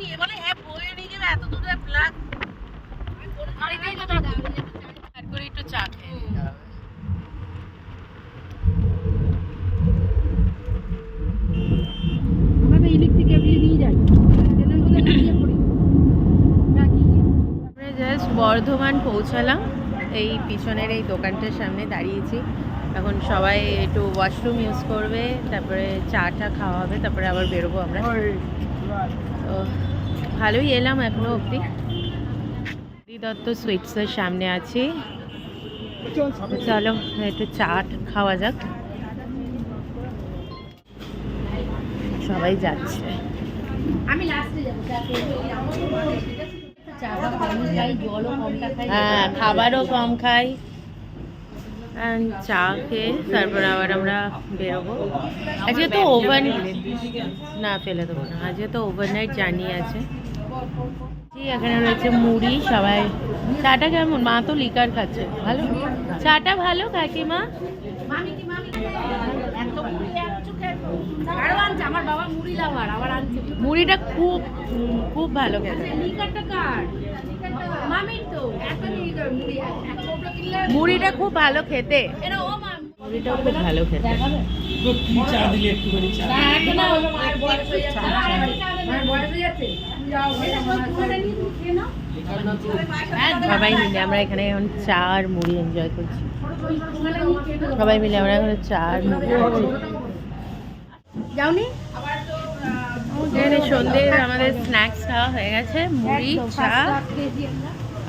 নিয়ে বলে হ্যাঁ বয়ে নিয়ে যাবে এত দূরে প্লাগ করে একটু চা খেয়ে নিতে হবে। আমরা ইলেকট্রিক কেবল দিয়ে যাই আমরা জাস্ট বর্ধমান পৌঁছালাম, এই পিছনের এই দোকানটার সামনে দাঁড়িয়েছি। এখন সবাই একটু ওয়াশরুম ইউজ করবে, তারপরে চাটা খাওয়া হবে, তারপরে আবার বেরোবো আমরা। তো ভালোই এলাম এখনো অবধি। দত্ত সুইটসের সামনে আছি, চলো একটু চাট খাওয়া যাক। সবাই যাচ্ছে, আমি লাস্টে যাবো চাটা কম খাই, জলও কমটা খাই। হ্যাঁ খাবারও কম খাই। চা খেয়ে তারপর আবার আমরা বেরোবো। আজকে তো না ফেলে দেবো না, আজকে তো ওভারনাইট জার্নি আছে। এখানে রয়েছে মুড়ি। সবাই চাটা কেমন? মা তো লিকার খাচ্ছে। ভালো চাটা, ভালো কাকিমা। আমার বাবা মুড়ি লাভার, আবার আনছে মুড়িটা খুব খুব ভালো খেতে। লিকারটা কার? মামির তো এত লিকার মুড়ি মুড়িটা খুব ভালো খেতে, এটা ও মা মুড়িটাও খুব ভালো খেতে। চা দিলে একটুখানি চা সবাই মিলে আমরা এখানে এখন চা আর মুড়ি এনজয় করছি। সবাই মিলে আমরা এখন চা আর মুড়ি খাচ্ছি। যাওনি? এখানে সন্ধ্যে আমাদের স্ন্যাক্স খাওয়া হয়ে গেছে, মুড়ি চা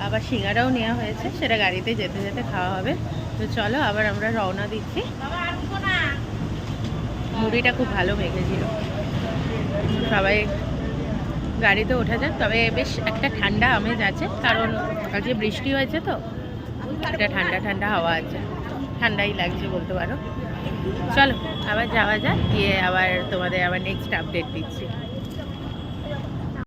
আবার সিঙ্গারাও নেওয়া হয়েছে, সেটা গাড়িতে যেতে যেতে খাওয়া হবে। তো চলো আবার আমরা রওনা দিচ্ছি। মুড়িটা খুব ভালো মেখেছিল। সবাই গাড়িতে ওঠা যাক। তবে বেশ একটা ঠান্ডা আমেজ আছে, কারণ আজকে বৃষ্টি হয়েছে তো একটা ঠান্ডা ঠান্ডা হাওয়া আছে, ঠান্ডাই লাগছে বলতে পারো। চলো আবার যাওয়া যাক, গিয়ে আবার তোমাদের আবার নেক্সট আপডেট দিচ্ছি।